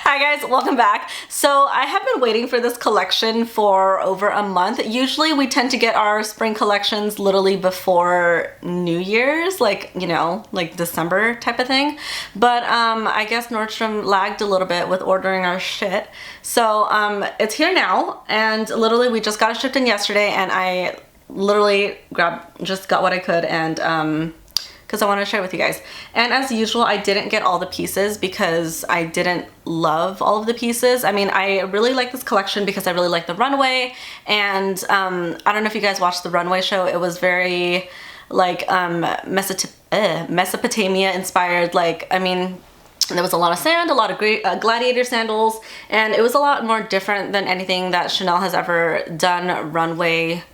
Hi guys, welcome back. So I have been waiting for this collection for over a month. Usually we tend to get our spring collections literally before New Year's, like, you know, like December type of thing. But I guess Nordstrom lagged a little bit with ordering our shit. So it's here now, and literally we just got it shipped in yesterday, and I literally just got what I could, and because I wanted to share with you guys. And as usual, I didn't get all the pieces because I didn't love all of the pieces. I mean, I really like this collection because I really like the runway, and I don't know if you guys watched the runway show. It was very like Mesopotamia inspired. Like, I mean, there was a lot of sand, a lot of great gladiator sandals, and it was a lot more different than anything that Chanel has ever done runway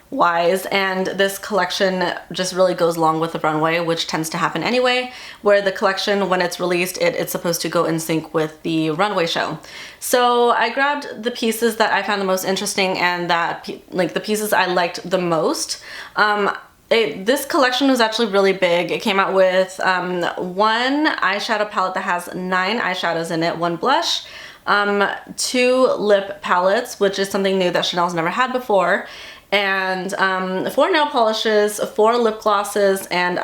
wise. And this collection just really goes along with the runway, which tends to happen anyway, where the collection, when it's released, it's supposed to go in sync with the runway show. So I grabbed the pieces that I found the most interesting and that like the pieces I liked the most. This collection was actually really big. It came out with one eyeshadow palette that has 9 eyeshadows in it, 1 blush, 2 lip palettes, which is something new that Chanel's never had before, and 4 nail polishes, 4 lip glosses, and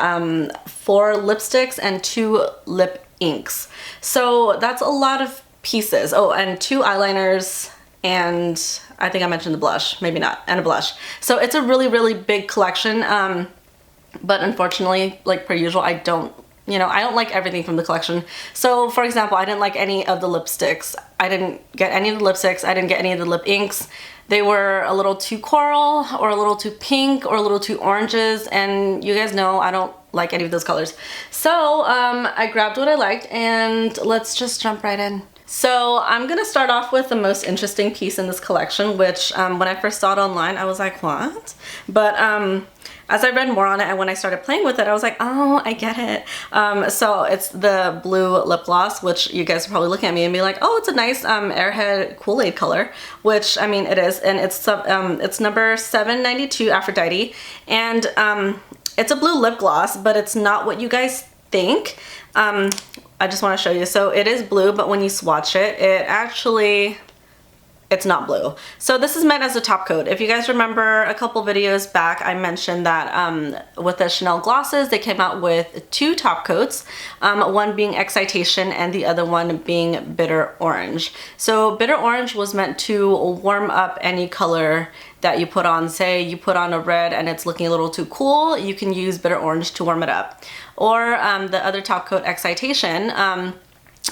4 lipsticks, and 2 lip inks. So that's a lot of pieces. Oh, and 2 eyeliners, and I think I mentioned the blush, maybe not, and a blush. So it's a really, really big collection, but unfortunately, like per usual, I don't like everything from the collection. So for example, I didn't like any of the lipsticks. I didn't get any of the lipsticks. I didn't get any of the lip inks. They were a little too coral, or a little too pink, or a little too oranges, and you guys know I don't like any of those colors. So I grabbed what I liked, and let's just jump right in. So I'm gonna start off with the most interesting piece in this collection, which when I first saw it online, I was like, what? But as I read more on it and when I started playing with it, I was like, oh, I get it. So it's the blue lip gloss, which you guys are probably looking at me and be like, oh, it's a nice Airhead Kool-Aid color, which I mean it is, and it's number 792 Aphrodite, and it's a blue lip gloss, but it's not what you guys think. I just want to show you. So it is blue, but when you swatch it, it's not blue. So this is meant as a top coat. If you guys remember a couple videos back, I mentioned that with the Chanel glosses, they came out with 2 top coats, one being Excitation and the other one being Bitter Orange. So Bitter Orange was meant to warm up any color that you put on. Say you put on a red and it's looking a little too cool, you can use Bitter Orange to warm it up. Or the other top coat, Excitation,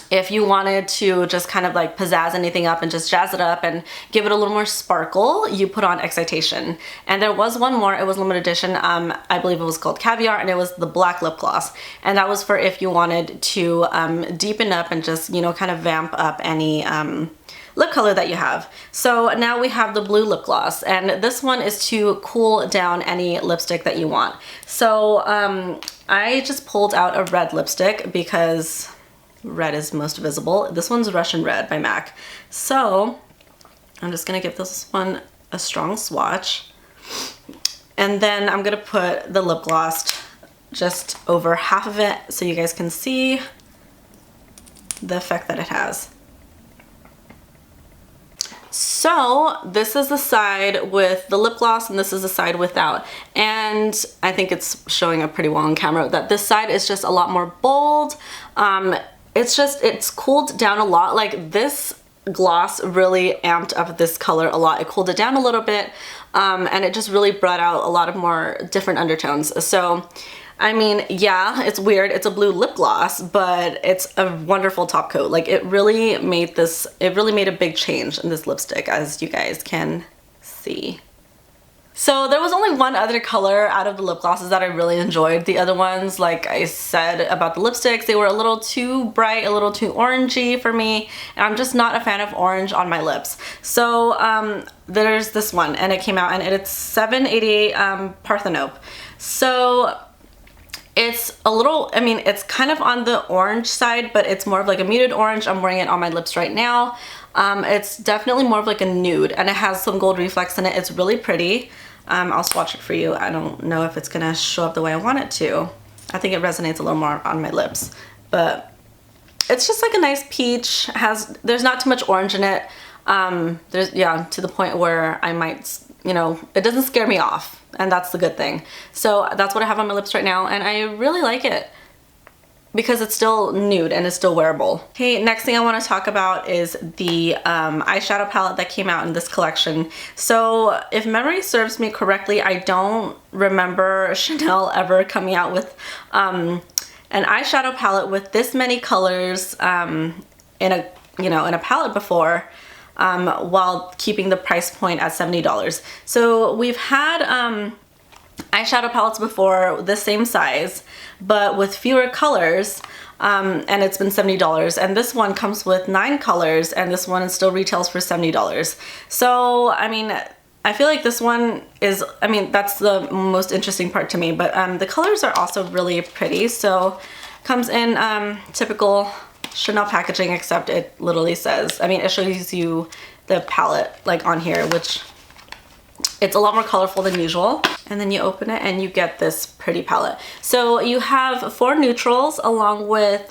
if you wanted to just kind of like pizzazz anything up and just jazz it up and give it a little more sparkle, you put on Excitation. And there was one more, it was limited edition, I believe it was called Caviar, and it was the black lip gloss. And that was for if you wanted to deepen up and just, you know, kind of vamp up any lip color that you have. So now we have the blue lip gloss, and this one is to cool down any lipstick that you want. So I just pulled out a red lipstick because red is most visible. This one's Russian Red by MAC. So I'm just gonna give this one a strong swatch, and then I'm gonna put the lip gloss just over half of it so you guys can see the effect that it has. So this is the side with the lip gloss, and this is the side without. And I think it's showing up pretty well on camera that this side is just a lot more bold. It's cooled down a lot. Like, this gloss really amped up this color a lot. It cooled it down a little bit, and it just really brought out a lot of more different undertones. So I mean, yeah, it's weird. It's a blue lip gloss, but it's a wonderful top coat. Like, it really made a big change in this lipstick, as you guys can see. So there was only one other color out of the lip glosses that I really enjoyed. The other ones, like I said about the lipsticks, they were a little too bright, a little too orangey for me, and I'm just not a fan of orange on my lips. So there's this one, and it came out, and it's 788 Parthenope. So it's a little, I mean, it's kind of on the orange side, but it's more of like a muted orange. I'm wearing it on my lips right now. It's definitely more of like a nude, and it has some gold reflex in it. It's really pretty. I'll swatch it for you. I don't know if it's gonna show up the way I want it to. I think it resonates a little more on my lips, but it's just like a nice peach. There's not too much orange in it. Yeah, to the point where I might, you know, it doesn't scare me off, and that's the good thing. So that's what I have on my lips right now, and I really like it because it's still nude and it's still wearable. Okay, next thing I want to talk about is the eyeshadow palette that came out in this collection. So if memory serves me correctly, I don't remember Chanel ever coming out with an eyeshadow palette with this many colors in a palette before, while keeping the price point at $70. So we've had eyeshadow palettes before the same size but with fewer colors, and it's been $70, and this one comes with 9 colors, and this one still retails for $70. So I mean, I feel like this one is, I mean, that's the most interesting part to me, but the colors are also really pretty. So comes in typical Chanel packaging, except it literally says, I mean, it shows you the palette like on here, which it's a lot more colorful than usual. And then you open it and you get this pretty palette. So you have 4 neutrals along with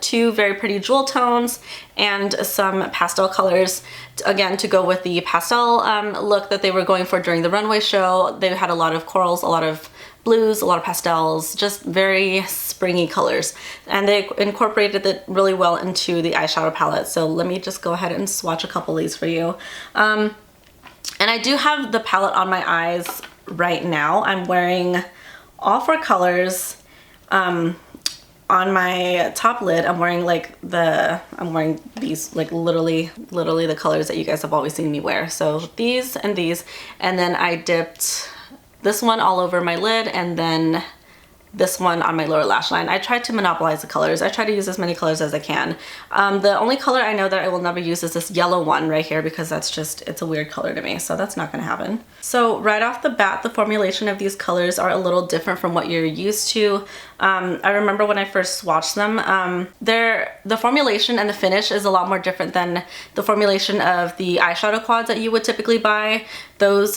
2 very pretty jewel tones and some pastel colors, again, to go with the pastel look that they were going for during the runway show. They had a lot of corals, a lot of blues, a lot of pastels, just very springy colors. And they incorporated it really well into the eyeshadow palette. So let me just go ahead and swatch a couple of these for you. And I do have the palette on my eyes right now. I'm wearing all 4 colors on my top lid. I'm wearing these like literally the colors that you guys have always seen me wear. So these, and then I dipped this one all over my lid, and then this one on my lower lash line. I tried to monopolize the colors. I try to use as many colors as I can. The only color I know that I will never use is this yellow one right here, because that's just, it's a weird color to me, so that's not gonna happen. So right off the bat, the formulation of these colors are a little different from what you're used to. I remember when I first swatched them, the formulation and the finish is a lot more different than the formulation of the eyeshadow quads that you would typically buy. Those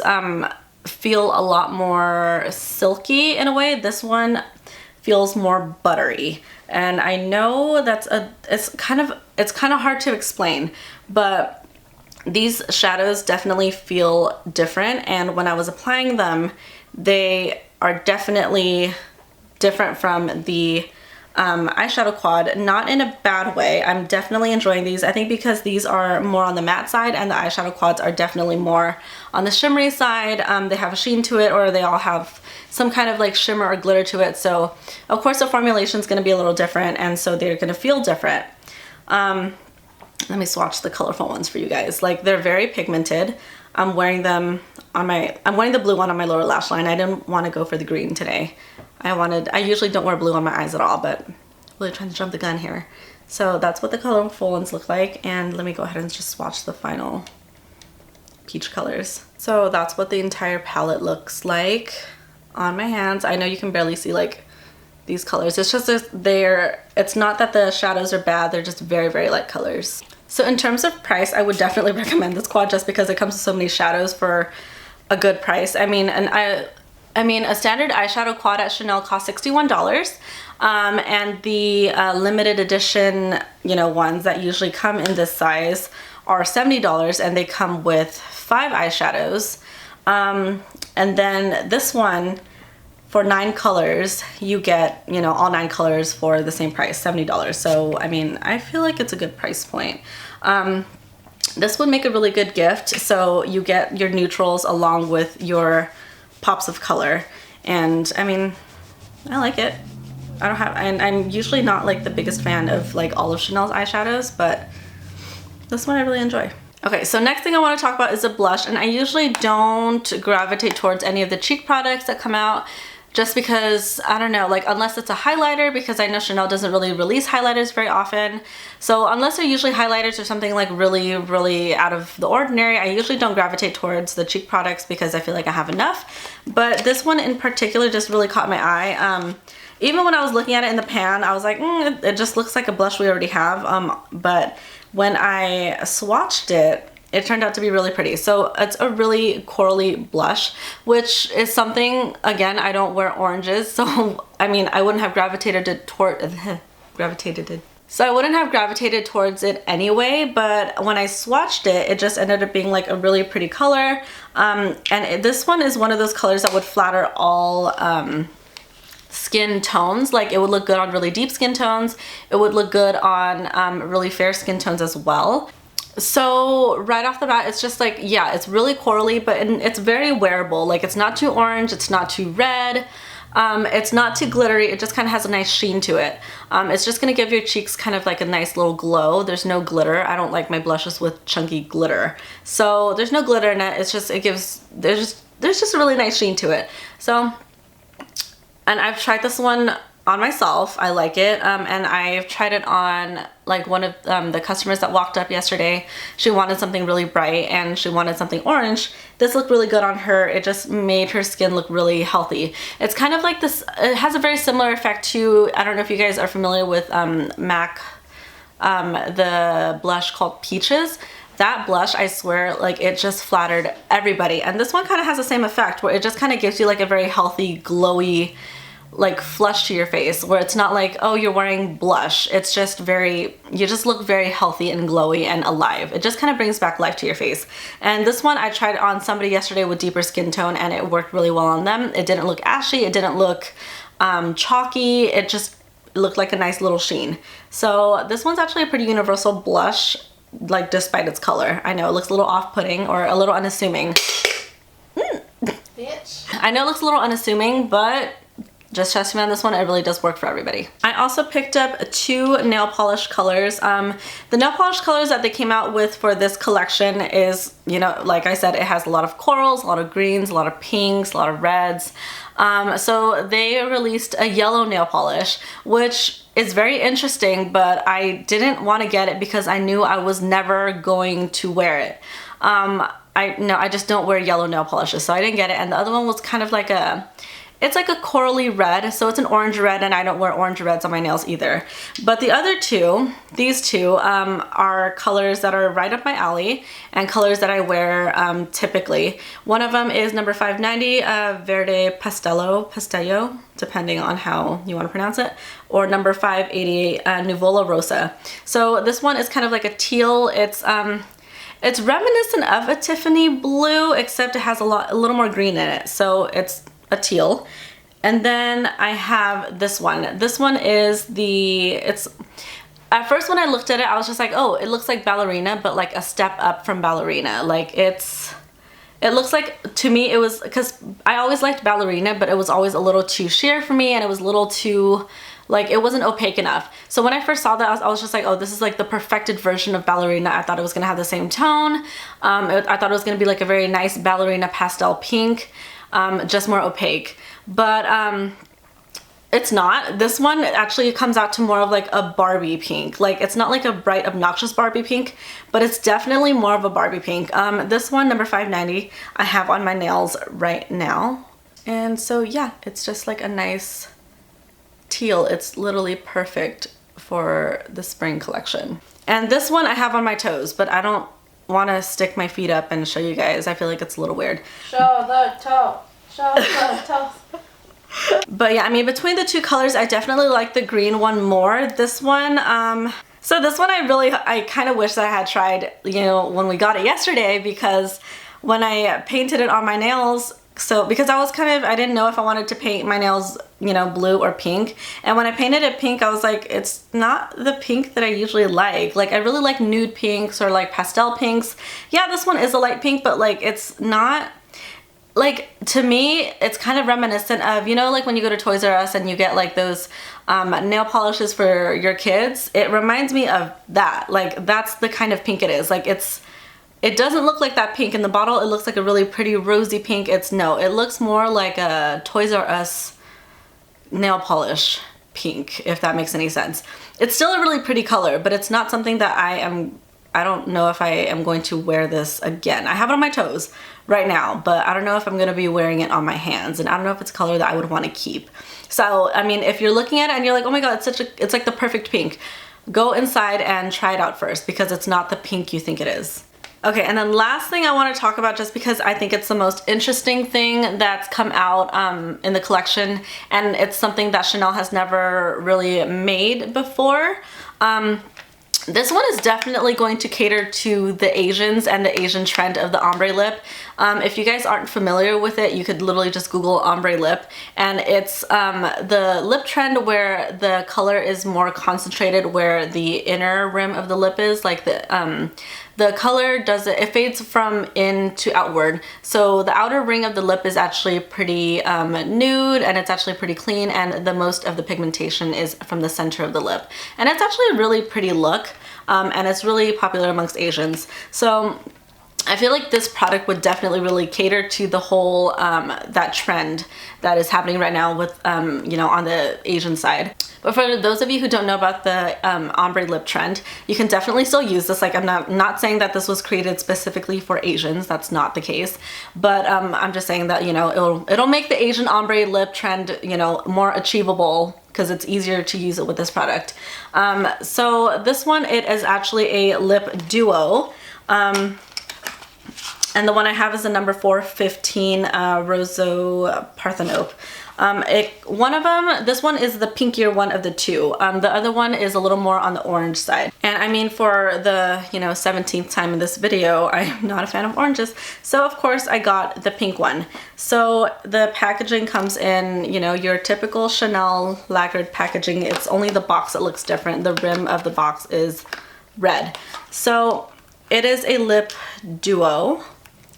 feel a lot more silky in a way. This one feels more buttery, and I know it's kind of hard to explain, but these shadows definitely feel different, and when I was applying them, they are definitely different from the eyeshadow quad, not in a bad way. I'm definitely enjoying these. I think because these are more on the matte side and the eyeshadow quads are definitely more on the shimmery side. They have a sheen to it, or they all have some kind of like shimmer or glitter to it. So of course the formulation is going to be a little different, and so they're going to feel different. Let me swatch the colorful ones for you guys. Like, they're very pigmented. I'm wearing them on I'm wearing the blue one on my lower lash line. I didn't want to go for the green today. I usually don't wear blue on my eyes at all, but really trying to jump the gun here. So that's what the colorful ones look like, and let me go ahead and just swatch the final peach colors. So that's what the entire palette looks like on my hands. I know you can barely see like these colors. It's just it's not that the shadows are bad, they're just very, very light colors. So in terms of price, I would definitely recommend this quad just because it comes with so many shadows for a good price. I mean, a standard eyeshadow quad at Chanel costs $61, and the limited edition, ones that usually come in this size are $70, and they come with 5 eyeshadows. And then this one, for 9 colors, you get, all 9 colors for the same price, $70. So, I mean, I feel like it's a good price point. This would make a really good gift. So you get your neutrals along with your pops of color, and I mean, I like it. And I'm usually not like the biggest fan of like all of Chanel's eyeshadows, but this one I really enjoy. Okay, so next thing I want to talk about is a blush, and I usually don't gravitate towards any of the cheek products that come out, just because, I don't know, like unless it's a highlighter, because I know Chanel doesn't really release highlighters very often. So unless they're usually highlighters or something like really, really out of the ordinary, I usually don't gravitate towards the cheek products because I feel like I have enough. But this one in particular just really caught my eye. Even when I was looking at it in the pan, I was like, it just looks like a blush we already have. But when I swatched it, it turned out to be really pretty. So it's a really corally blush, which is something, again, I don't wear oranges. So, I mean, I wouldn't have gravitated So I wouldn't have gravitated towards it anyway, but when I swatched it, it just ended up being like a really pretty color. This one is one of those colors that would flatter all skin tones. Like it would look good on really deep skin tones. It would look good on really fair skin tones as well. So right off the bat, it's just like, yeah, it's really corally, but it's very wearable. Like it's not too orange, it's not too red. It's not too glittery, it just kind of has a nice sheen to it. It's just gonna give your cheeks kind of like a nice little glow. There's no glitter. I don't like my blushes with chunky glitter. So there's no glitter in it. It's just, there's just a really nice sheen to it. So, and I've tried this one on myself. I like it. And I've tried it on like one of the customers that walked up yesterday. She wanted something really bright and she wanted something orange. This looked really good on her. It just made her skin look really healthy. It's kind of like this, it has a very similar effect to, I don't know if you guys are familiar with MAC, the blush called Peaches. That blush, I swear, like it just flattered everybody. And this one kind of has the same effect where it just kind of gives you like a very healthy, glowy, like flush to your face, where it's not like, oh, you're wearing blush. It's just very, you just look very healthy and glowy and alive. It just kind of brings back life to your face. And this one I tried on somebody yesterday with deeper skin tone and it worked really well on them. It didn't look ashy, it didn't look chalky, it just looked like a nice little sheen. So this one's actually a pretty universal blush, like despite its color. I know it looks a little off-putting or a little unassuming. Bitch. I know it looks a little unassuming, but just trust me on this one, it really does work for everybody. I also picked up 2 nail polish colors. The nail polish colors that they came out with for this collection is, you know, like I said, it has a lot of corals, a lot of greens, a lot of pinks, a lot of reds. So they released a yellow nail polish, which is very interesting, but I didn't want to get it because I knew I was never going to wear it. I just don't wear yellow nail polishes, so I didn't get it. And the other one was kind of like it's like a corally red, so it's an orange red, and I don't wear orange reds on my nails either. But the other two, these two, are colors that are right up my alley and colors that I wear typically. One of them is number 590, Verde Pastello, depending on how you want to pronounce it, or number 588, Nuvola Rosa. So this one is kind of like a teal. It's reminiscent of a Tiffany blue, except it has a little more green in it. So it's a teal. And then I have this one. This one is at first when I looked at it, I was just like, oh, it looks like ballerina, but like a step up from ballerina. Like it looks like, to me, it was, because I always liked ballerina, but it was always a little too sheer for me, and it was a little too, like, it wasn't opaque enough. So when I first saw that, I was just like, oh, this is like the perfected version of ballerina. I thought it was gonna have the same tone. I thought it was gonna be like a very nice ballerina pastel pink. Just more opaque, but it's not. This one actually comes out to more of like a Barbie pink. Like it's not like a bright obnoxious Barbie pink, but it's definitely more of a Barbie pink. This one, number 590, I have on my nails right now. And so yeah, it's just like a nice teal. It's literally perfect for the spring collection. And this one I have on my toes, but I don't want to stick my feet up and show you guys. I feel like it's a little weird. Show the toe. Show the toe. But yeah, I mean, between the two colors, I definitely like the green one more. This one, so this one I kind of wish that I had tried, you know, when we got it yesterday, because when I painted it on my nails, because I didn't know if I wanted to paint my nails, you know, blue or pink. And when I painted it pink, I was like, it's not the pink that I usually like. Like, I really like nude pinks or like pastel pinks. Yeah, this one is a light pink, but like, it's not, like, to me, it's kind of reminiscent of, you know, like when you go to Toys R Us and you get like those nail polishes for your kids. It reminds me of that. Like, that's the kind of pink it is. Like, it doesn't look like that pink in the bottle. It looks like a really pretty rosy pink. It looks more like a Toys R Us nail polish pink, if that makes any sense. It's still a really pretty color, but it's not something that I don't know if I am going to wear this again. I have it on my toes right now, but I don't know if I'm gonna be wearing it on my hands, and I don't know if it's a color that I would want to keep. So, I mean, if you're looking at it and you're like, oh my god, it's like the perfect pink, go inside and try it out first, because it's not the pink you think it is. Okay, and then last thing I want to talk about, just because I think it's the most interesting thing that's come out in the collection, and it's something that Chanel has never really made before. This one is definitely going to cater to the Asians and the Asian trend of the ombre lip. If you guys aren't familiar with it, you could literally just Google ombre lip, and it's the lip trend where the color is more concentrated where the inner rim of the lip is, like the color it fades from in to outward. So the outer ring of the lip is actually pretty nude, and it's actually pretty clean, and the most of the pigmentation is from the center of the lip. And it's actually a really pretty look, and it's really popular amongst Asians. So I feel like this product would definitely really cater to the whole, that trend that is happening right now with, you know, on the Asian side. But for those of you who don't know about the ombre lip trend, you can definitely still use this. Like, I'm not saying that this was created specifically for Asians. That's not the case. But I'm just saying that, you know, it'll make the Asian ombre lip trend, you know, more achievable because it's easier to use it with this product. So this one, it is actually a lip duo. And the one I have is the number 415 Roseau Parthenope. One of them, this one is the pinkier one of the two. The other one is a little more on the orange side. And I mean, for the, you know, 17th time in this video, I'm not a fan of oranges. So of course I got the pink one. So the packaging comes in, you know, your typical Chanel lacquered packaging. It's only the box that looks different. The rim of the box is red. So it is a lip duo,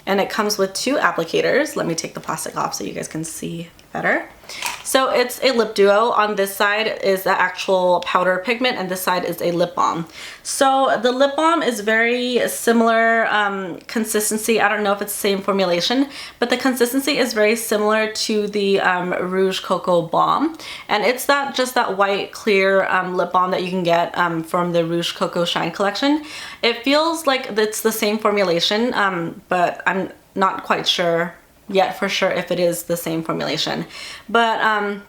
and it comes with two applicators. Let me take the plastic off so you guys can see better. So it's a lip duo. On this side is the actual powder pigment, and this side is a lip balm. So the lip balm is very similar consistency. I don't know if it's the same formulation, but the consistency is very similar to the Rouge Coco Balm. And it's just that white clear lip balm that you can get from the Rouge Coco Shine collection. It feels like it's the same formulation, but I'm not quite sure yet for sure if it is the same formulation. But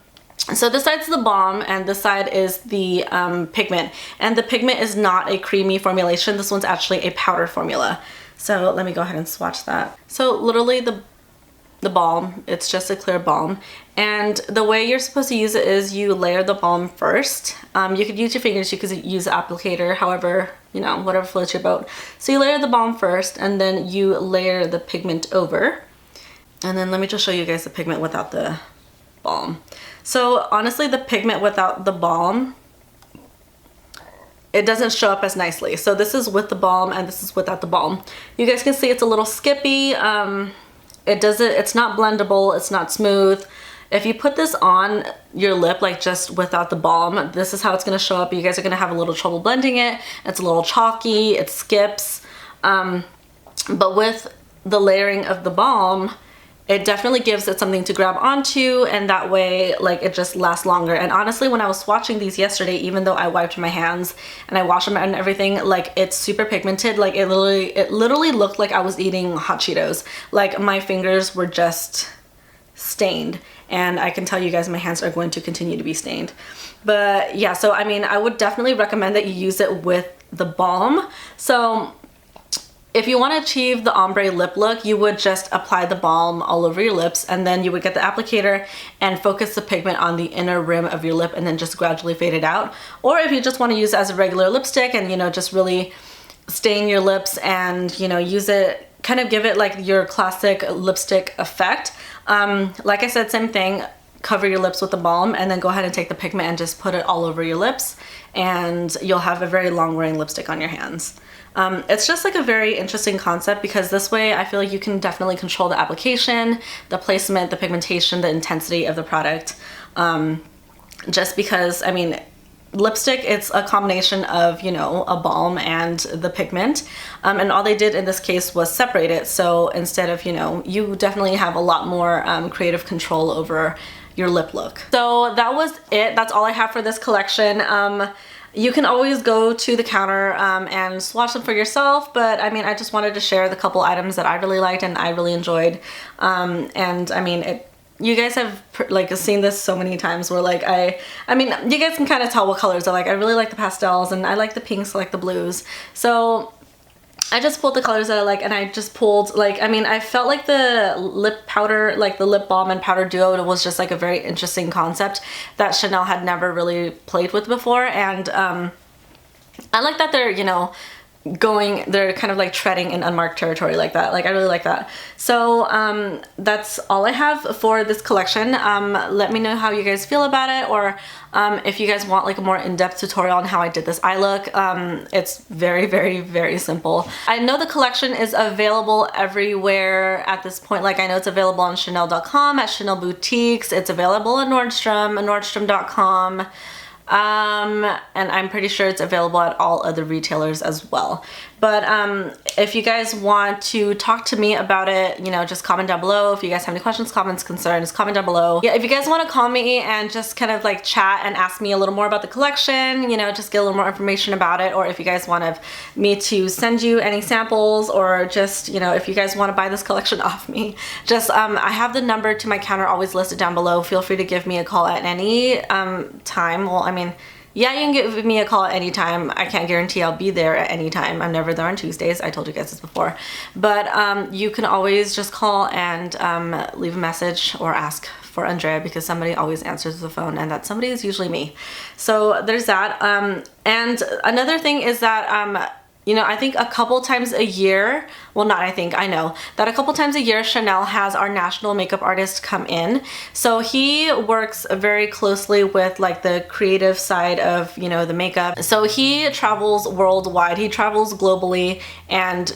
so this side's the balm and this side is the pigment, and the pigment is not a creamy formulation. This one's actually a powder formula. So let me go ahead and swatch that. So literally the balm, it's just a clear balm, and the way you're supposed to use it is you layer the balm first. You could use your fingers, you could use the applicator, however, you know, whatever floats your boat. So you layer the balm first, and then you layer the pigment over. And then let me just show you guys the pigment without the balm. So honestly, the pigment without the balm, it doesn't show up as nicely. So this is with the balm and this is without the balm. You guys can see it's a little skippy. It's not blendable, it's not smooth. If you put this on your lip, like just without the balm, this is how it's gonna show up. You guys are gonna have a little trouble blending it. It's a little chalky, it skips. But with the layering of the balm, it definitely gives it something to grab onto, and that way, like, it just lasts longer. And honestly, when I was swatching these yesterday, even though I wiped my hands and I washed them and everything, like, it's super pigmented. Like, it literally looked like I was eating hot Cheetos. Like, my fingers were just stained, and I can tell you guys my hands are going to continue to be stained. But yeah, so I mean, I would definitely recommend that you use it with the balm. So if you want to achieve the ombre lip look, you would just apply the balm all over your lips, and then you would get the applicator and focus the pigment on the inner rim of your lip and then just gradually fade it out. Or if you just want to use it as a regular lipstick and, you know, just really stain your lips and, you know, use it, kind of give it like your classic lipstick effect. Like I said, same thing. Cover your lips with the balm and then go ahead and take the pigment and just put it all over your lips, and you'll have a very long wearing lipstick on your hands. It's just like a very interesting concept because this way I feel like you can definitely control the application, the placement, the pigmentation, the intensity of the product. Just because, I mean, lipstick, it's a combination of, you know, a balm and the pigment. And all they did in this case was separate it. So instead of, you know, you definitely have a lot more creative control over your lip look. So that was it. That's all I have for this collection. You can always go to the counter and swatch them for yourself, but I mean, I just wanted to share the couple items that I really liked and I really enjoyed. And I mean, you guys have like seen this so many times where like I mean, you guys can kind of tell what colors I like. I really like the pastels and I like the pinks, I like the blues. So I just pulled the colors that I like, and I just pulled, like, I mean, I felt like the lip powder, like the lip balm and powder duo was just like a very interesting concept that Chanel had never really played with before. And I like that they're, you know, they're kind of like treading in unmarked territory like that. Like, I really like that. So that's all I have for this collection. Let me know how you guys feel about it, or if you guys want like a more in-depth tutorial on how I did this eye look. It's very, very, very simple. I know the collection is available everywhere at this point. Like, I know it's available on Chanel.com, at Chanel boutiques. It's available at Nordstrom, at Nordstrom.com. And I'm pretty sure it's available at all other retailers as well. But if you guys want to talk to me about it, you know, just comment down below. If you guys have any questions, comments, concerns, comment down below. Yeah, if you guys want to call me and just kind of like chat and ask me a little more about the collection, you know, just get a little more information about it, or if you guys want me to send you any samples, or just, you know, if you guys want to buy this collection off me, just I have the number to my counter always listed down below. Feel free to give me a call at any time. Well, I mean, yeah, you can give me a call at any time. I can't guarantee I'll be there at any time. I'm never there on Tuesdays. I told you guys this before. But you can always just call and leave a message or ask for Andrea, because somebody always answers the phone, and that somebody is usually me. So there's that. And another thing is that you know, I think a couple times a year, well, not I think, I know, that a couple times a year Chanel has our national makeup artist come in. So he works very closely with like the creative side of, you know, the makeup. So he travels worldwide, he travels globally, and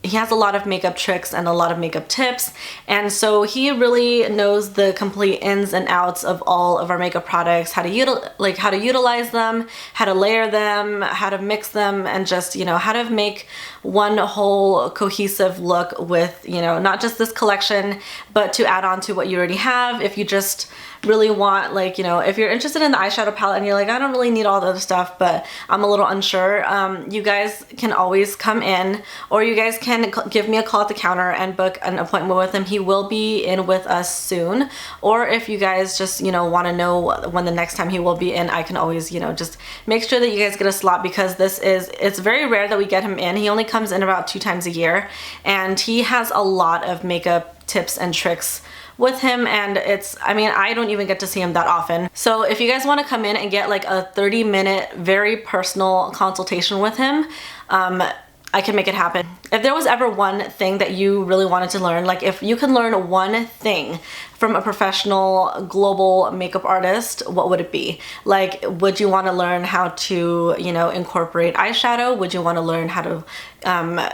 he has a lot of makeup tricks and a lot of makeup tips, and so he really knows the complete ins and outs of all of our makeup products, how to utilize them, how to layer them, how to mix them, and just, you know, how to make one whole cohesive look with, you know, not just this collection, but to add on to what you already have. If you just really want, like, you know, if you're interested in the eyeshadow palette and you're like, I don't really need all the other stuff, but I'm a little unsure, you guys can always come in, or you guys can give me a call at the counter and book an appointment with him. He will be in with us soon. Or if you guys just, you know, want to know when the next time he will be in, I can always, you know, just make sure that you guys get a slot, because it's very rare that we get him in. He only comes in about 2 times a year, and he has a lot of makeup tips and tricks with him, and I mean, I don't even get to see him that often. So if you guys want to come in and get like a 30-minute very personal consultation with him, I can make it happen. If there was ever one thing that you really wanted to learn, like if you can learn one thing from a professional global makeup artist, what would it be? Like, would you want to learn how to, you know, incorporate eyeshadow? Would you want to learn how to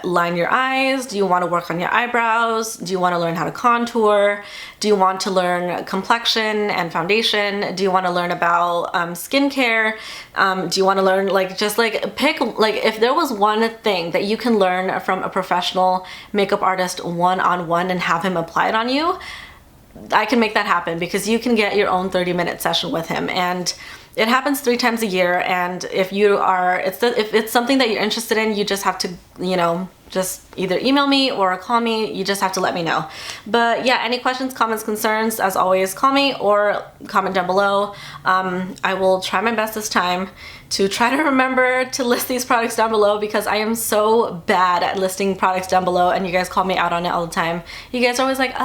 line your eyes? Do you want to work on your eyebrows? Do you want to learn how to contour? Do you want to learn complexion and foundation? Do you want to learn about skincare? Do you want to learn, like, just like pick, like, if there was one thing that you can learn from a professional makeup artist one-on-one and have him apply it on you, I can make that happen, because you can get your own 30-minute session with him, and it happens 3 times a year. And if it's something that you're interested in, you just have to, you know, just either email me or call me. You just have to let me know. But yeah, any questions, comments, concerns, as always, call me or comment down below. I will try my best this time to try to remember to list these products down below, because I am so bad at listing products down below, and you guys call me out on it all the time. You guys are always like,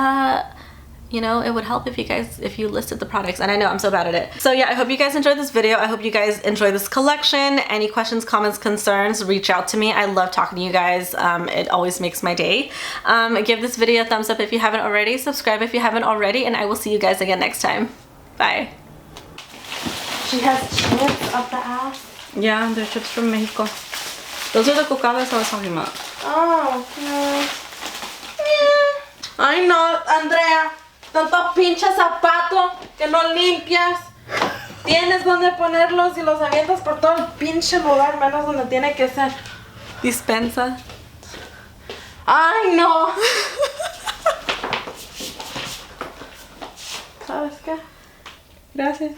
you know, it would help if you listed the products, and I know I'm so bad at it. So yeah, I hope you guys enjoyed this video. I hope you guys enjoy this collection. Any questions, comments, concerns, reach out to me. I love talking to you guys. It always makes my day. Give this video a thumbs up if you haven't already. Subscribe if you haven't already, and I will see you guys again next time. Bye. She has chips up the ass. Yeah, they're chips from Mexico. Those are the cocadas I was talking about. Oh, no. Ay, no, Andrea. Tanto pinche zapato que no limpias. Tienes donde ponerlos y los avientas por todo el pinche lugar, menos donde tiene que ser. Dispensa. Ay, no. ¿Sabes qué? Gracias.